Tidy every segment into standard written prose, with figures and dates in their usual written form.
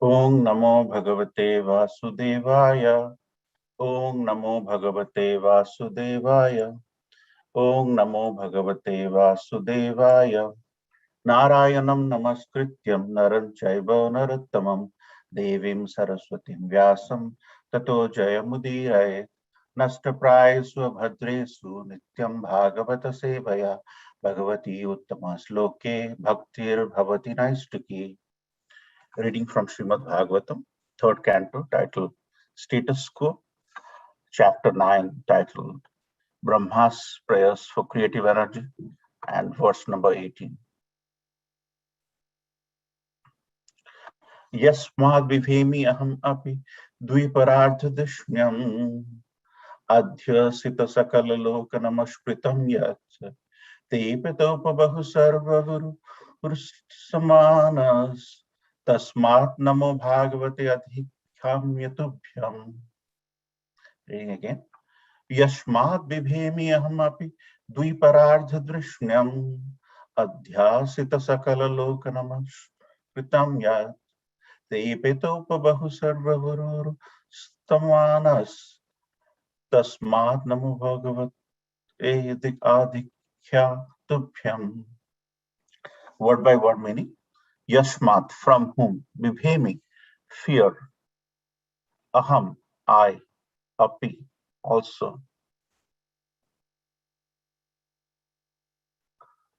ओं नमो भगवते वासुदेवाय। ओं नमो भगवते वासुदेवाय। ओं नमो भगवते वासुदेवाय। नारायणं नमस्कृत्यं नरं चैव नरोत्तमं देवीं सरस्वतीं व्यासं ततो जयमुदीरये। नष्टप्रायेषु भद्रेषु नित्यं भागवत सेवया भगवती उत्तमा श्लोके भक्तिर्भवति नैष्टिकी। Reading from Srimad Bhagavatam, third canto, titled Status Quo, chapter 9, titled Brahma's Prayers for Creative Energy, and verse number 18. Yasmad vivhemi aham api dviparartha dishnyam adhyasita sakala lokanamashpritam yat te pitopabahu sarvavuru samanas tasmat namo bhagavate adhikhamyatubhyam. Reading again. Yashmat bibhemi ahamapi dviparardhadrishyam adhyasita sakala lokanamash kritam yat te petopabahu sarvavurur stamanas tasmat namo bhagavat edik adhikhya tubhyam. Word by word meaning. Yashmat, from whom, bibhemi, fear, aham, I, api, also,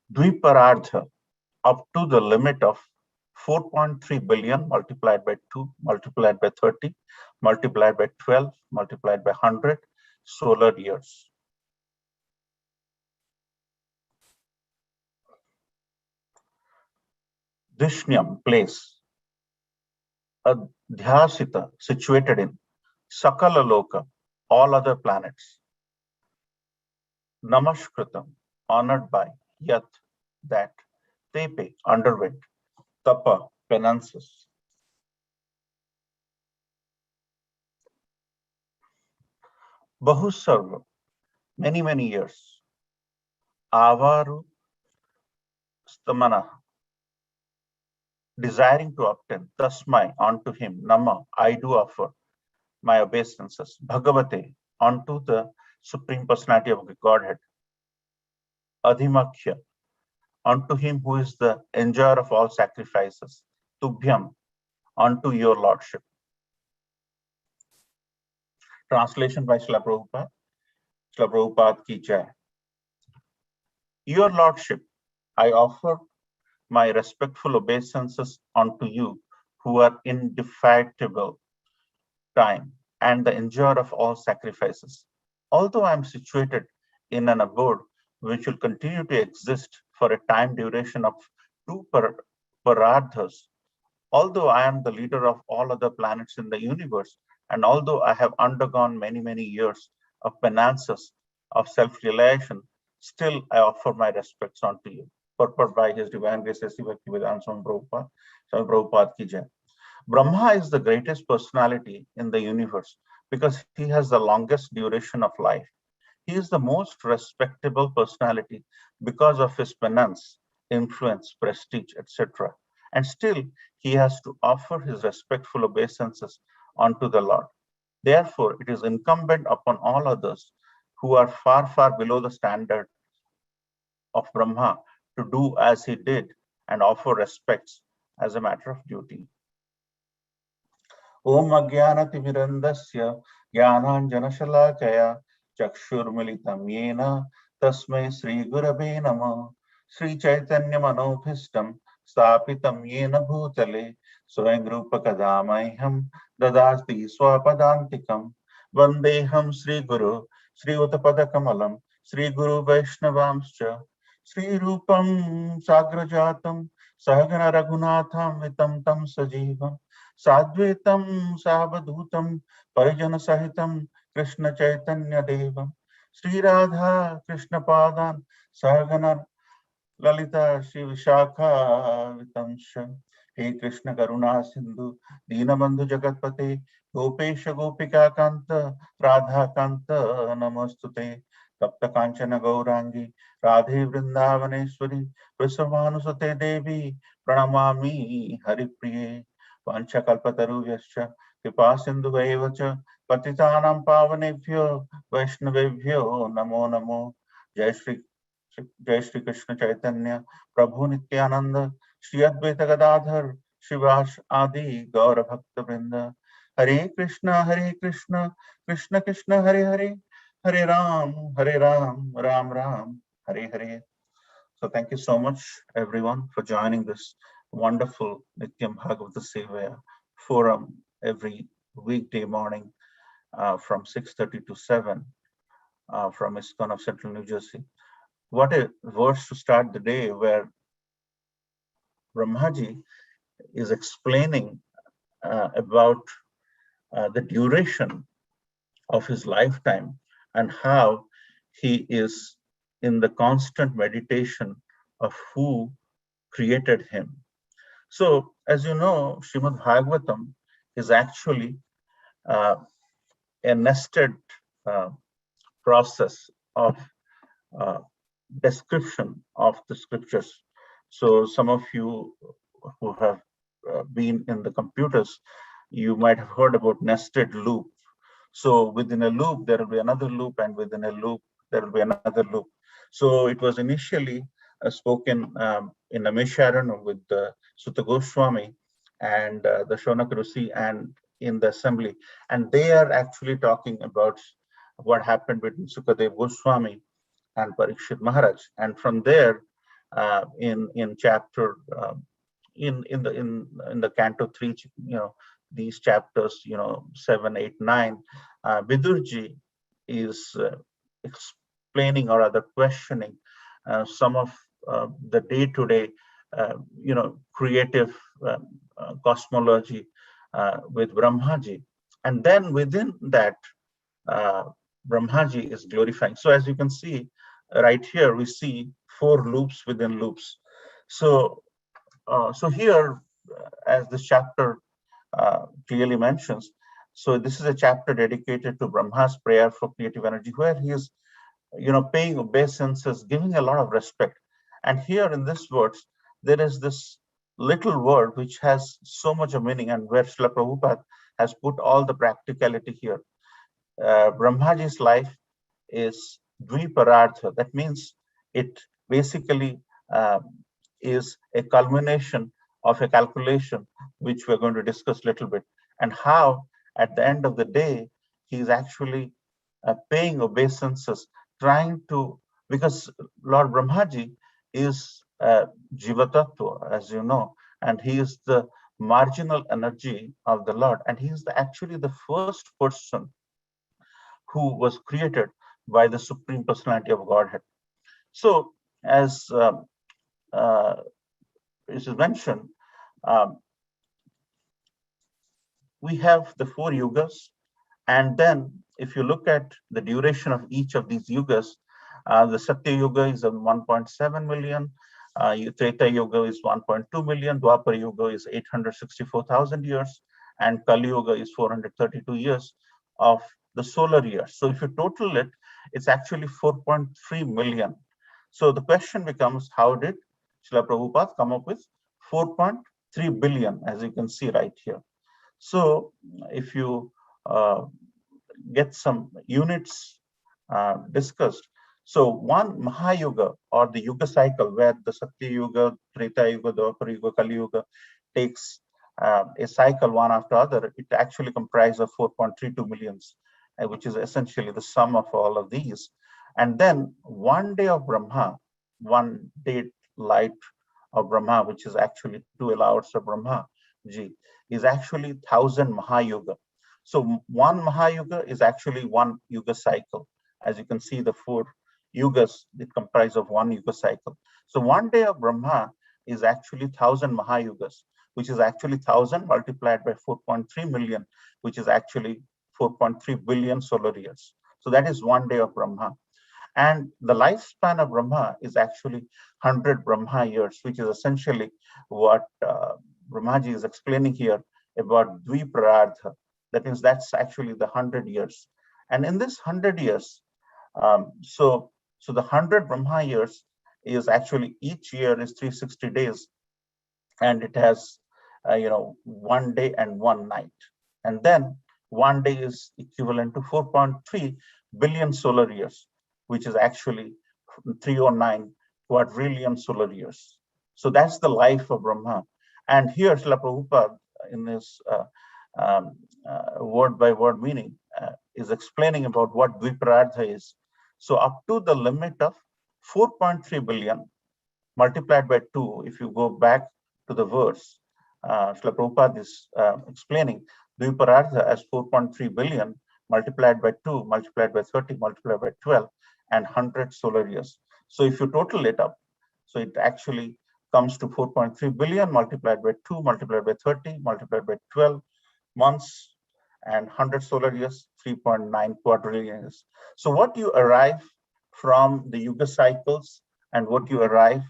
dviparardha, up to the limit of 4.3 billion multiplied by 2 multiplied by 30 multiplied by 12 multiplied by 100 solar years. Dishnyam, place. Adhyasita, situated in. Sakala Loka, all other planets. Namashkritam, honored by. Yat, that. Tepe, underwent. Tapa, penances. Bahusarva, many years. Avaru stamana, desiring to obtain. Tasmai, unto him. Nama, I do offer my obeisances. Bhagavate, unto the Supreme Personality of Godhead. Adhimakhya, unto him who is the enjoyer of all sacrifices. Tubhyam, unto your lordship. Translation by Srila Prabhupada. Srila Prabhupada ki jai. Your lordship, I offer my respectful obeisances unto you, who are indefatigable time and the enjoyer of all sacrifices. Although I am situated in an abode which will continue to exist for a time duration of 2 parardhas, although I am the leader of all other planets in the universe, and although I have undergone many years of penances, of self-realization, still I offer my respects unto you. Purport by His Divine Grace S.C. Bhaktivedanta Swami Prabhupada. Swami Prabhupada ki jai. Brahma is the greatest personality in the universe because he has the longest duration of life. He is the most respectable personality because of his penance, influence, prestige, etc. And still, he has to offer his respectful obeisances unto the Lord. Therefore, it is incumbent upon all others who are far below the standard of Brahma to do as he did and offer respects as a matter of duty. Om Ajnanatimirandasya Jnananjanashalakaya Chakshurmilitam Yena Tasmai Sri Gurave Namah. Sri Chaitanya Manobhistam Stapitam Yena Bhutale Swayam Rupa Kadamaiham Dadasti Swapadantikam Vandeham Sri Guru Sri Uttapada Kamalam Sri Guru Vaishnavamscha Sri Rupam Sagrajatam Sahagana Raghunatham Vitam Tam Sajivam Sadvetam Savadhutam Parijana Sahitam Krishna Chaitanya Devam Sri Radha Krishna Padan Sahagana Lalita Shri Vishakha Vitansha. He Krishna Karuna Sindhu Dinabandhu Jagatpate Gopesha Gopika Kanta Radha Kanta Namastute Tapta Kanchana Gaurangi Radhe Vrindavaneshwari Vrisavanusutte Devi Pranamami Haripriye. Vanchakalpatarubhyascha Kripasindhuvaiva cha Patitanam Pavanebhyo Vaishnavebhyo Namo Namo. Jai Shri Jai Shri Krishna Chaitanya Prabhu Nityananda Shri Advaita Gadadhar Shivas Adi Gaura Bhakta Vrinda. Hare Krishna Krishna Krishna Hare Hare Hare Ram Ram Ram Hare Hare. So thank you so much everyone for joining this wonderful Nityam Bhagavata Sevaya forum every weekday morning from 6:30 to 7 from ISKCON of Central New Jersey. What a verse to start the day, where Brahmaji is explaining about the duration of his lifetime and how he is in the constant meditation of who created him. So, as you know, Srimad Bhagavatam is actually uh, a nested uh, process of uh, description of the scriptures. So, some of you who have been in the computers, you might have heard about nested loop. So within a loop, there will be another loop, and within a loop, there will be another loop. So it was initially spoken in Namisharanam with Sutta Goswami and the Shonak Rusi and in the assembly. And they are actually talking about what happened between Sukadev Goswami and Parikshit Maharaj. And from there, in chapter in the Canto 3, these chapters, 7, 8, 9, Vidurji is explaining or rather questioning some of the day-to-day, creative cosmology with Brahmaji. And then within that, uh, Brahmaji is glorifying. So as you can see right here, we see 4 loops within loops. So here, as this chapter clearly mentions, so this is a chapter dedicated to Brahma's prayer for creative energy, where he is, paying obeisances, giving a lot of respect. And here in this words, there is this little word which has so much of meaning, and where Srila Prabhupada has put all the practicality here. Brahmaji's life is dviparartha. That means it basically is a culmination of a calculation, which we're going to discuss a little bit, and how at the end of the day, he's actually paying obeisances, trying to, because Lord Brahmaji is Jivatattva, as you know, and he is the marginal energy of the Lord, and he is actually the first person who was created by the Supreme Personality of Godhead. So, as is mentioned, um, we have the 4 yugas, and then if you look at the duration of each of these yugas, the Satya Yuga is 1.7 million, Treta Yuga is 1.2 million, Dwapar Yuga is 864,000 years, and Kali Yuga is 432 years of the solar years. So if you total it, it's actually 4.3 million. So the question becomes, how did Srila Prabhupada come up with 4.3 billion, as you can see right here? So if you get some units discussed, so one Mahayuga, or the Yuga cycle, where the Satya Yuga, Treta Yuga, Dwapara Yuga, Kali Yuga takes a cycle one after other, it actually comprises of 4.32 millions, which is essentially the sum of all of these. And then one day of Brahma, one day light of Brahma, which is actually 12 hours of Brahma Ji, is actually 1,000 Mahayuga. So one Mahayuga is actually one Yuga cycle. As you can see, the 4 yugas, it comprise of one Yuga cycle. So one day of Brahma is actually 1,000 Mahayugas, which is actually 1,000 multiplied by 4.3 million, which is actually 4.3 billion solar years. So that is one day of Brahma. And the lifespan of Brahma is actually 100 Brahma years, which is essentially what Brahmaji is explaining here about Dviprartha. That means that's actually the 100 years. And in this 100 years, so the 100 Brahma years is actually, each year is 360 days, and it has 1 day and 1 night. And then 1 day is equivalent to 4.3 billion solar years, which is actually 309 quadrillion solar years. So that's the life of Brahma. And here, Srila Prabhupada, in his word by word meaning, is explaining about what Dviparartha is. So up to the limit of 4.3 billion multiplied by 2, if you go back to the verse, Srila Prabhupada is explaining Dviparartha as 4.3 billion multiplied by 2, multiplied by 30, multiplied by 12, and 100 solar years. So if you total it up, so it actually comes to 4.3 billion multiplied by 2, multiplied by 30, multiplied by 12 months, and 100 solar years, 3.9 quadrillion years. So what you arrive from the Yuga cycles and what you arrive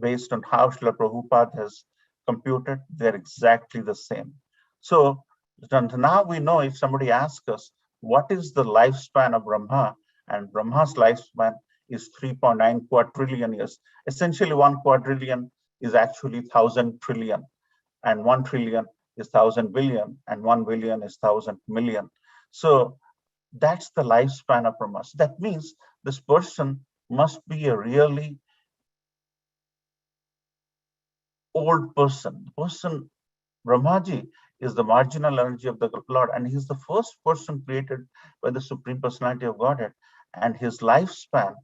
based on how Srila Prabhupada has computed, they're exactly the same. So now we know, if somebody asks us, what is the lifespan of Brahma? And Brahma's lifespan is 3.9 quadrillion years. Essentially, 1 quadrillion is actually 1,000 trillion, and 1 trillion is 1,000 billion, and 1 billion is 1,000 million. So that's the lifespan of Brahma. So that means this person must be a really old person. Brahmaji is the marginal energy of the Lord, and he's the first person created by the Supreme Personality of Godhead. And his lifespan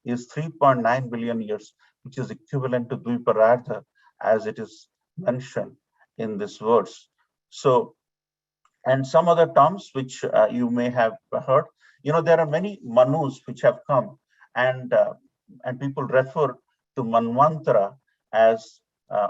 is 3.9 billion years, which is equivalent to Dviparartha, as it is mentioned in this verse. So, and some other terms which you may have heard, there are many manus which have come, and people refer to Manvantara as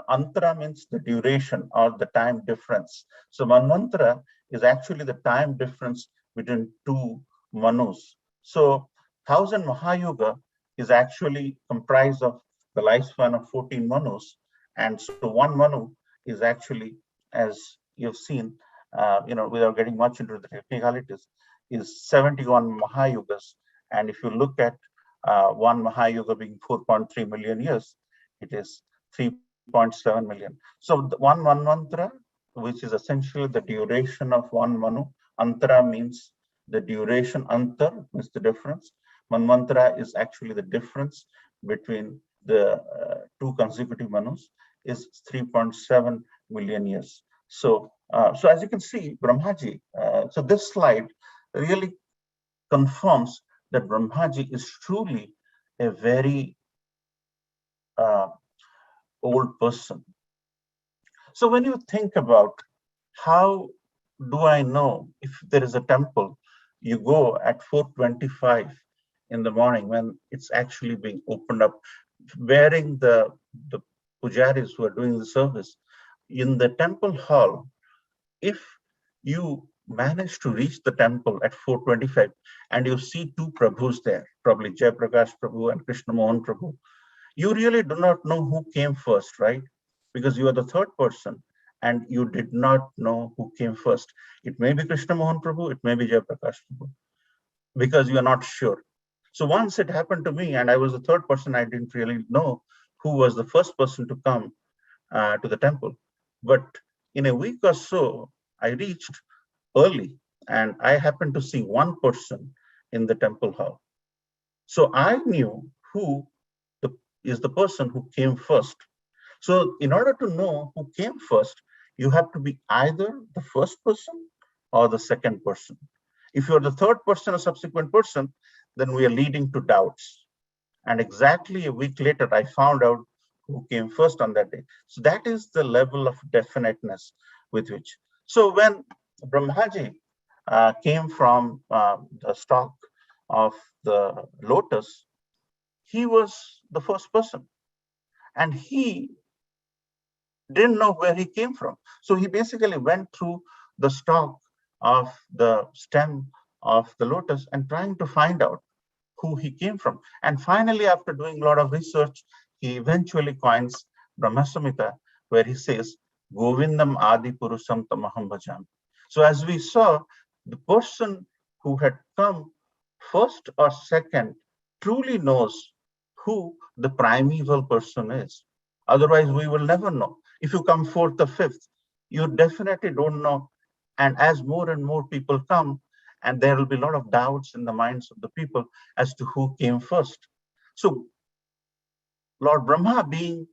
antara means the duration or the time difference. So Manvantara is actually the time difference between two manus. So 1,000 Mahayuga is actually comprised of the lifespan of 14 manus. And so one manu is actually, as you've seen, without getting much into the technicalities, is 71 Mahayugas. And if you look at one Mahayuga being 4.3 million years, it is 3.7 million. So the one Manvantara, which is essentially the duration of one Manu. Antara means the duration. Antar is the difference. Manvantara is actually the difference between the two consecutive Manus, is 3.7 million years. So as you can see, Brahmaji, so this slide really confirms that Brahmaji is truly a very old person. So when you think about how do I know if there is a temple, you go at 4:25 in the morning when it's actually being opened up, wearing the pujaris who are doing the service in the temple hall. If you manage to reach the temple at 4:25 and you see two Prabhus there, probably Jayaprakash Prabhu and Krishna Mohan Prabhu, you really do not know who came first, right? Because you are the third person and you did not know who came first. It may be Krishna Mohan Prabhu, it may be Jayaprakash Prabhu, because you are not sure. So once it happened to me and I was the third person, I didn't really know who was the first person to come to the temple. But in a week or so, I reached early and I happened to see one person in the temple hall. So I knew who is the person who came first. So in order to know who came first, you have to be either the first person or the second person. If you're the third person or subsequent person, then we are leading to doubts. And exactly a week later, I found out who came first on that day. So that is the level of definiteness with which. So when Brahmaji came from the stalk of the lotus, he was the first person. And he didn't know where he came from. So he basically went through the stalk of the stem of the lotus and trying to find out who he came from. And finally, after doing a lot of research, he eventually coins Brahma Samhita, where he says, Govindam Adi Purusham Tamaham Bhajam. So as we saw, the person who had come first or second truly knows who the primeval person is. Otherwise, we will never know. If you come fourth or fifth, you definitely don't know. And as more and more people come, and there will be a lot of doubts in the minds of the people as to who came first. So Lord Brahma, being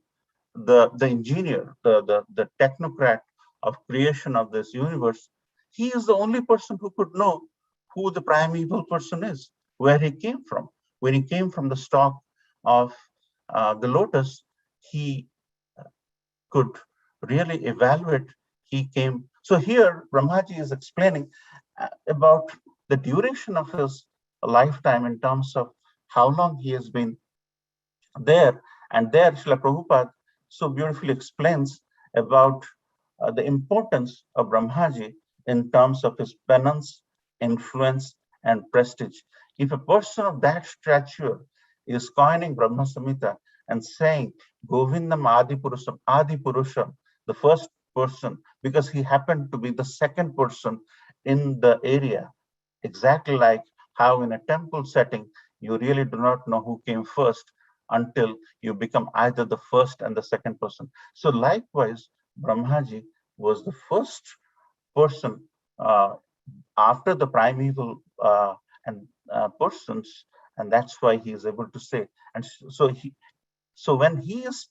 the engineer, the technocrat of creation of this universe, he is the only person who could know who the primeval person is, where he came from. When he came from the stalk of the lotus, he could really evaluate. He came. So here, Brahmaji is explaining about the duration of his lifetime in terms of how long he has been there. And there, Srila Prabhupada so beautifully explains about the importance of Brahmaji in terms of his penance, influence, and prestige. If a person of that stature is coining Brahma Samhita and saying Govindam Adi Purusham, the first person, because he happened to be the second person in the area, exactly like how in a temple setting, you really do not know who came first until you become either the first and the second person. So likewise, Brahmaji was the first person after the primeval and persons, and that's why he is able to say. And so when he is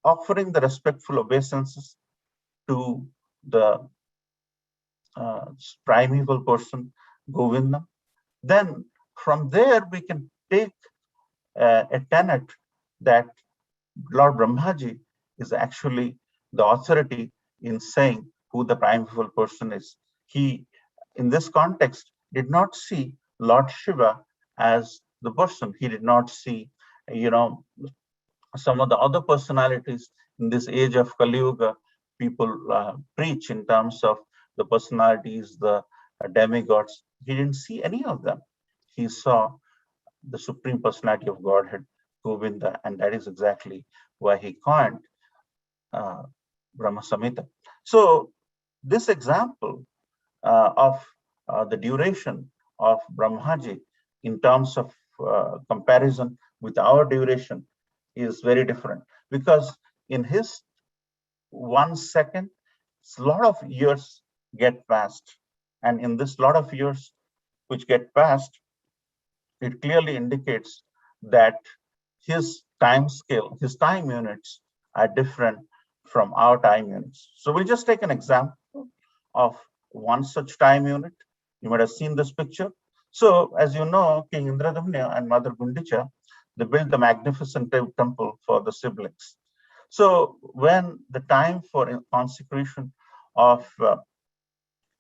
offering the respectful obeisances to the uh, primeval person, Govinda, then from there we can take a tenet that Lord Brahmaji is actually the authority in saying who the primeval person is. He, in this context, did not see Lord Shiva as the person. He did not see, you know, some of the other personalities in this age of Kali Yuga people preach in terms of the personalities, the demigods. He didn't see any of them. He saw the supreme personality of Godhead, Govinda, and that is exactly why he coined uh, Brahma Samhita. So this example of the duration of Brahmaji in terms of comparison with our duration is very different, because in his 1 second, a lot of years get passed. And in this lot of years which get passed, it clearly indicates that his time scale, his time units are different from our time units. So we'll just take an example of one such time unit. You might have seen this picture. So as you know, King Indradumna and Mother Gundicha, they built the magnificent temple for the siblings. So when the time for consecration of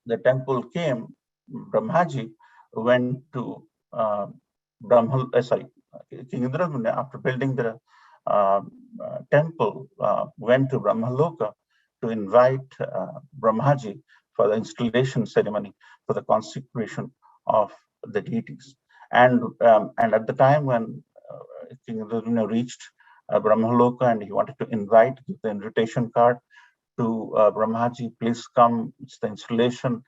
the temple came, Brahmaji went to King Indradumna, after building the temple, went to Brahmaloka to invite Brahmaji for the installation ceremony for the consecration of the deities. And at the time when King Indradumna reached Brahmaloka and he wanted to invite, give the invitation card to Brahmaji, please come, it's the installation.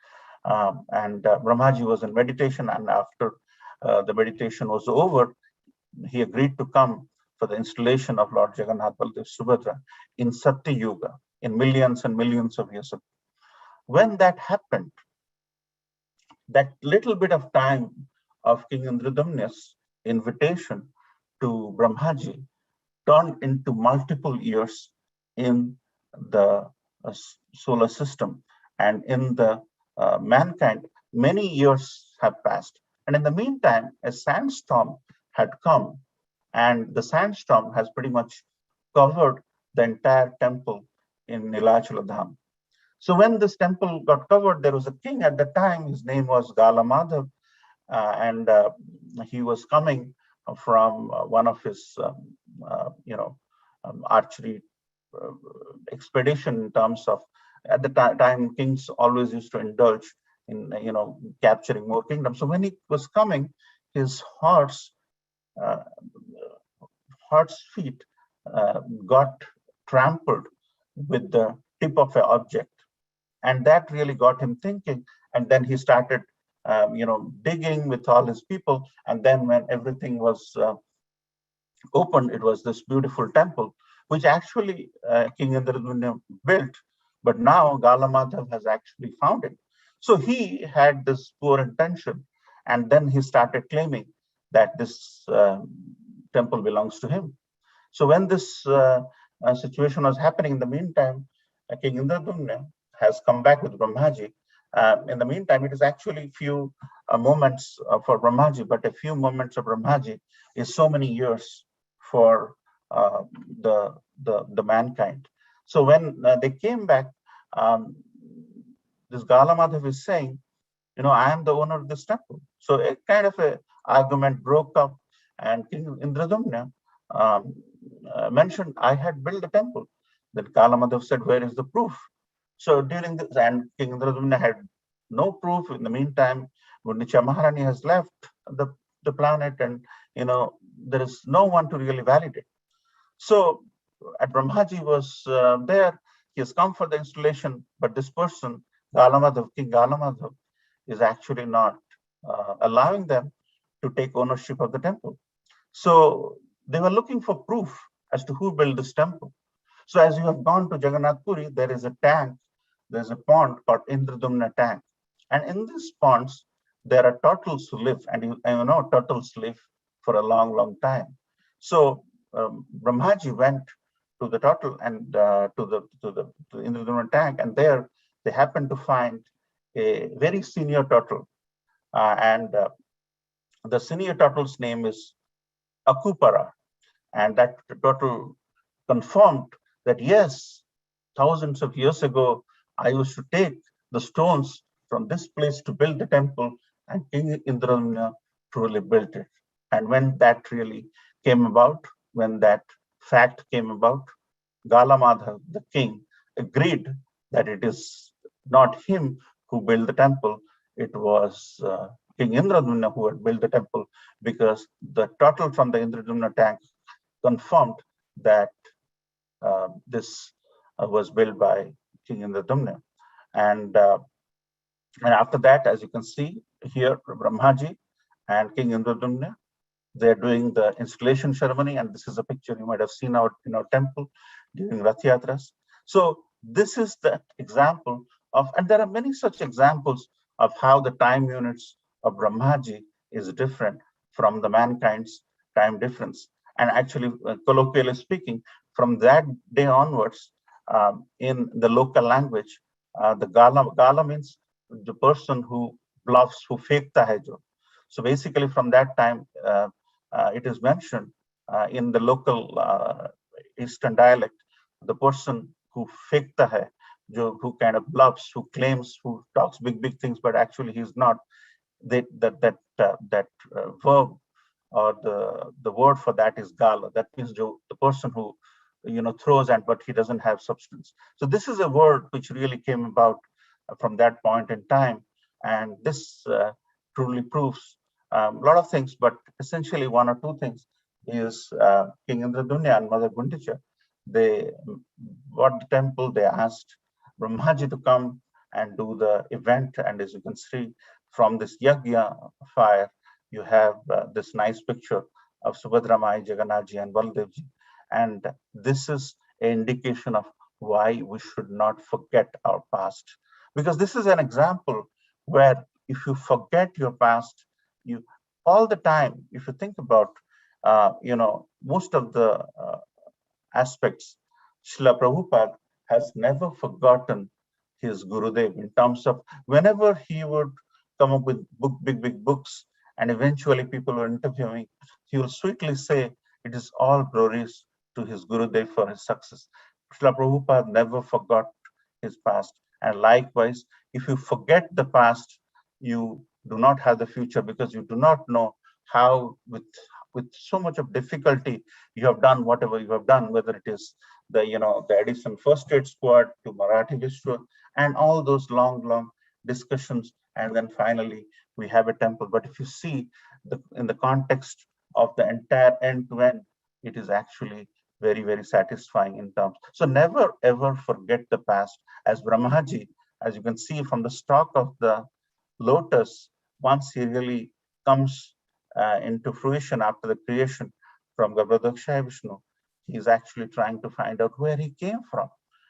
And Brahmaji was in meditation, and after the meditation was over, he agreed to come for the installation of Lord Jagannath Baldev Subhadra in Satya Yuga, in millions and millions of years ago. When that happened, that little bit of time of King Indradumna's invitation to Brahmaji turned into multiple years in the solar system, and in the mankind, many years have passed. And in the meantime, a sandstorm had come, and the sandstorm has pretty much covered the entire temple in Nilachala Dham. So when this temple got covered, there was a king at the time. His name was Galamadhav, and he was coming from one of his, archery uh, expedition. In terms of, at the time, kings always used to indulge in, capturing more kingdoms. So when he was coming, his uh, horse feet got trampled with the tip of an object, and that really got him thinking. And then he started digging with all his people, and then when everything was opened, it was this beautiful temple which actually King Indradumna built But now Galamadhav has actually found it. So he had this poor intention, and then he started claiming that this temple belongs to him. So when this situation was happening, in the meantime, King Indradumna has come back with Brahmaji. In the meantime, it is actually few moments for Brahmaji, but a few moments of Brahmaji is so many years for uh, the mankind. So when they came back, um, this Galamadhav is saying, I am the owner of this temple. So a kind of a argument broke up, and King Indradumna um, mentioned, I had built the temple. Then Kalamadhav said, where is the proof? So during this, and King Indradumna had no proof. In the meantime, Gundicha Maharani has left the planet, and there is no one to really validate. So at Brahmaji was there. He has come for the installation, but this person, Galamadhav, King Galamadhav, is actually not allowing them to take ownership of the temple. So they were looking for proof as to who built this temple. So as you have gone to Jagannath Puri, there is a tank, there's a pond called Indradumna tank. And in these ponds, there are turtles who live, and you know turtles live for a long, long time. So Brahmaji went to the turtle and to the Indradumna tank, and there they happened to find a very senior turtle, and the senior turtle's name is Akupara, and that turtle confirmed that yes, thousands of years ago, I used to take the stones from this place to build the temple, and King Indradumna truly built it. And when that really came about, when that fact came about, Galamadha, the king, agreed that it is not him who built the temple, it was King Indradumna who had built the temple, because the turtle from the Indradumna tank confirmed that this was built by King Indradumna. And after that, as you can see here, Brahmaji and King Indradumna, they're doing the installation ceremony, and this is a picture you might have seen out in our temple during Rath Yatras. So this is the example of, and there are many such examples of how the time units of Brahmaji is different from the mankind's time difference. And actually, colloquially speaking, from that day onwards, in the local language, the Gala means the person who bluffs, who fakta hai jo. So basically, from that time, it is mentioned in the local Eastern dialect, the person who fakta hai, who kind of bluffs, who claims, who talks big things, but actually he's not. That verb or the word for that is gala. That means the person who throws, and but he doesn't have substance. So this is a word which really came about from that point in time, and this truly proves a lot of things, but essentially one or two things is King Indradumna and Mother Gundicha. They bought the temple. They asked Brahmaji to come and do the event, and as you can see from this yagya fire, you have this nice picture of Subhadramai, Jagannathji, and Baldevji. And this is an indication of why we should not forget our past. Because this is an example where if you forget your past, you all the time, if you think about, most of the aspects, Srila Prabhupada has never forgotten his Gurudev in terms of whenever he would come up with big books, and eventually people were interviewing, he will sweetly say, it is all glories to his Gurudev for his success. Srila Prabhupada never forgot his past. And likewise, if you forget the past, you do not have the future, because you do not know how, with so much of difficulty, you have done whatever you have done, whether it is the Edison First Aid Squad to Marathi Vishwa, and all those long discussions, and then finally we have a temple. But if you see in the context of the entire end-to-end, it is actually very satisfying in terms. So never ever forget the past. As Brahmaji, as you can see from the stalk of the lotus, once he really comes into fruition after the creation from Garbhodakshaya Vishnu, he is actually trying to find out where he came from.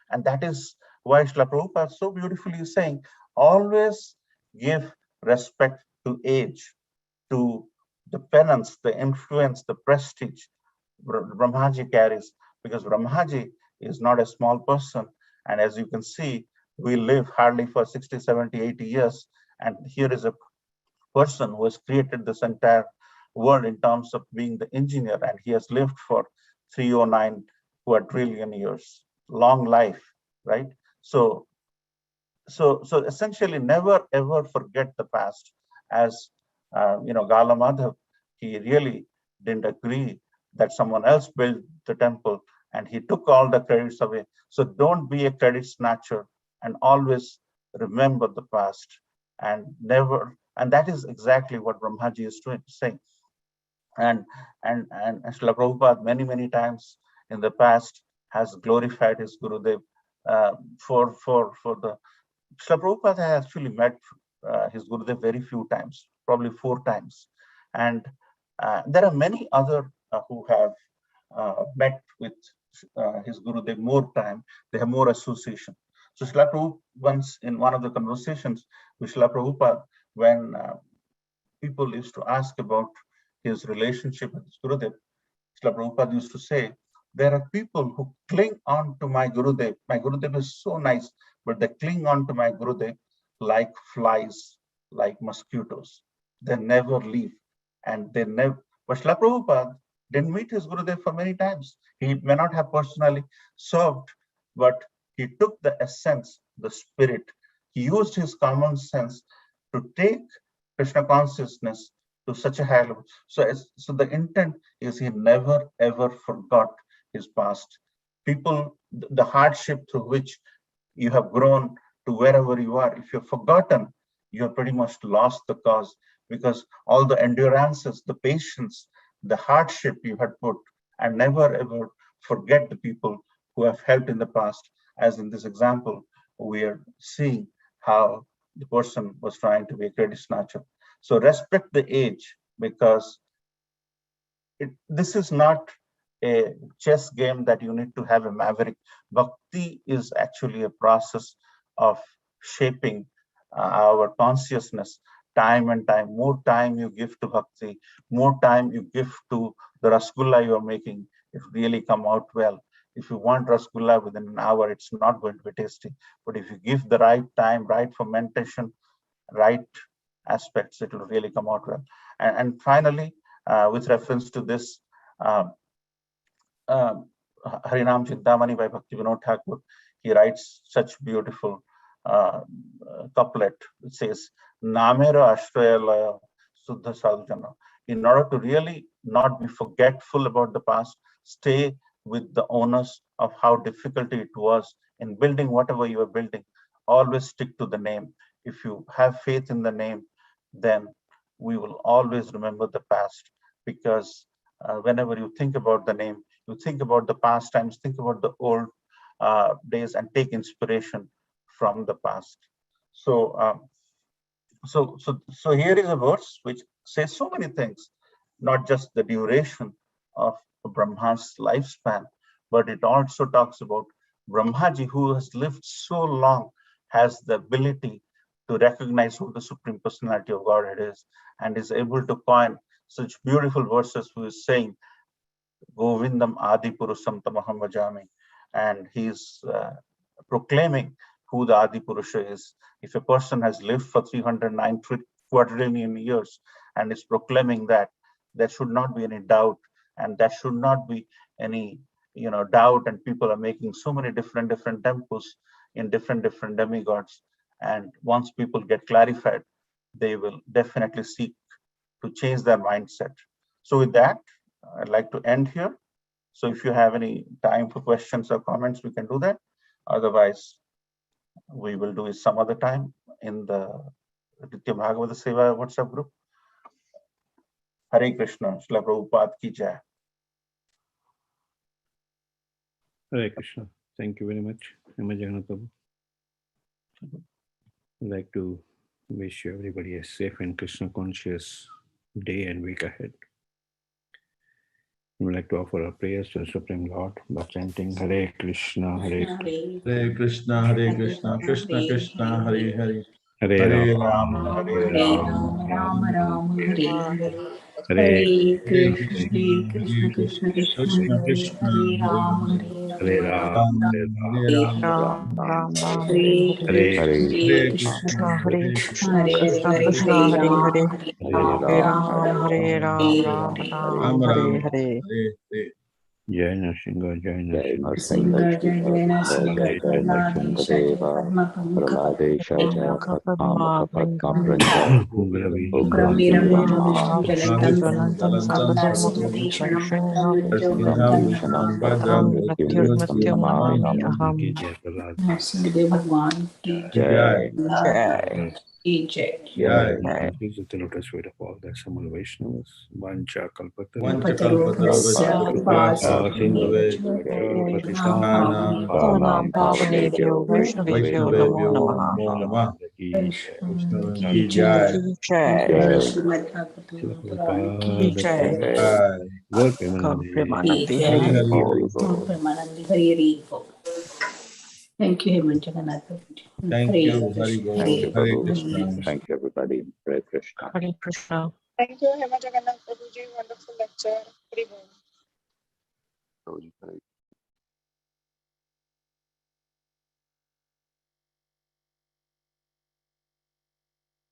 And that is why Srila Prabhupada so beautifully is saying, always give respect to age, to the penance, the influence, the prestige Brahmaji carries, because Brahmaji is not a small person. And as you can see, we live hardly for 60, 70, 80 years. And here is a person who has created this entire world in terms of being the engineer, and he has lived for 309 quadrillion years. Long life, right? So so essentially never ever forget the past. As Gala Madhav, he really didn't agree that someone else built the temple, and he took all the credits away. So don't be a credit snatcher, and always remember the past, and never. And that is exactly what Brahmaji is saying. And Srila Prabhupada many times in the past has glorified his Gurudev for the Srila Prabhupada has actually met his Gurudev very few times, probably 4 times. And there are many other who have met with his Gurudev more time. They have more association. So Srila Prabhupada, once in one of the conversations with Srila Prabhupada, when people used to ask about his relationship with his Gurudev, Srila Prabhupada used to say, there are people who cling on to my Gurudev. My Gurudev is so nice, but they cling on to my Gurudev like flies, like mosquitoes. They never leave. And they never, but Srila Prabhupada didn't meet his Gurudev for many times. He may not have personally served, but he took the essence, the spirit. He used his common sense to take Krishna consciousness to such a high level. So the intent is he never ever forgot his past. People, the hardship through which you have grown to wherever you are, if you've forgotten, you have pretty much lost the cause, because all the endurances, the patience, the hardship you had put, and never ever forget the people who have helped in the past. As in this example, we are seeing how the person was trying to be a credit snatcher. So respect the age, because this is not a chess game that you need to have a maverick. Bhakti is actually a process of shaping our consciousness time and time. More time you give to bhakti, more time you give to the rasgulla you are making, it really come out well. If you want rasgulla within an hour, it's not going to be tasty. But if you give the right time, right fermentation, right aspects, it will really come out well. And finally, with reference to this, Harinam Chintamani by Bhakti Vinod Thakur, he writes such beautiful couplet. It says, Namera Ashrayalaya Suddha Sadhujana. In order to really not be forgetful about the past, stay with the onus of how difficult it was in building whatever you are building. Always stick to the name. If you have faith in the name, then we will always remember the past, because whenever you think about the name, you think about the past times, think about the old days, and take inspiration from the past. So here is a verse which says so many things, not just the duration of Brahma's lifespan, but it also talks about Brahmaji, who has lived so long, has the ability to recognize who the Supreme Personality of Godhead is, and is able to coin such beautiful verses, who is saying, Govindam Adi Purusham Tamaham Vajami. And he's proclaiming who the Adi Purusha is. If a person has lived for 309 quadrillion years and is proclaiming that, there should not be any doubt, and there should not be any doubt. And people are making so many different temples in different demigods. And once people get clarified, they will definitely seek to change their mindset. So with that, I'd like to end here. So if you have any time for questions or comments, we can do that. Otherwise, we will do it some other time in the Nitya Bhagavata Seva WhatsApp group. Hare Krishna, Srila Prabhupada ki jai. Hare Krishna. Thank you very much, Hema Jagannatha. I'd like to wish everybody a safe and Krishna conscious day and week ahead. We would like to offer our prayers to the Supreme Lord by chanting Hare Krishna, Hare Hare Krishna, Hare Krishna, Krishna Krishna, Hare Hare, Hare Hare Ram, Rama, Hare Hare Hare Ram, Rama, Ram, Rama Ram, Rama, Hare Hare Hare. Hare, Hare Hare Hare Krishna, Hare Krishna, Krishna Krishna, Hare Hare, Hare Ram, Rama, Hare Hare Rama, Ram Ram Ram Hare Hare Hare Hare Hare Hare Krishna Krishna, Hare Hare Krishna Krishna, Krishna Krishna Krishna Krishna, Hare Hare Hare Hare Ram, Ram Hare Ram Hare Ram Ram Rama, Hare Rama, Hare Hare Hare. Jai Nrsimha, Jai Jai Nrsimha, Nrsimha Singer Jai Shiva, Jai Jai Singer Jai Jai Parmadesha Jai Nrsimhadeva, Parma Pankaj Paramadesha Jaya Padma Padmamukha Padma Lingam Pranjaya, Pundravi, Ugram Ugraviram Viram Veeram Mahapujalantam Mahapurusham Janantam Jalantam Sakadurmam Sarvabhushanam Sarvesham Narsingham Bhadrangam Bhushanam Bhadram Bhadram Mrityurmrityu Mrityunjayam Namami Namami. Aham Jai Prahlad. Nrsimhadev Bhagwan ki Jai. Jai Ki Jai. Jai. Jai This is the lotus feet of all the Samal Vaishnavas. Vancha Vanchakalpataruvasya Kalpataruhasya Kripa Kripa Sindhuvecha Sindhudevacha Patitanam Pavanam Pavanebhyo Vaishnavebhyo Namo Vaishnavebhyo Namaha Namo Namah. Krishna Ki Jai. Ki Jai Jai. Srimad Bhagavatam Puran Ki Ki Jai Jai. Jai. Gor Gaur Premanande. Ki Premanandi Jai. Hari Hari Bol. Holy Bol. Premanandi Hari Hari Bo. Thank you, Hema Jagannatha. Thank Hare you, Hari Krishna. Thank Bol, you, Hare Prabhu. Krishna. Thank you, everybody. Hare Krishna. Hare Krishna. Thank you, Hema Jagannatha Prabhuji. Wonderful lecture. Very well. Prabhuji, Hare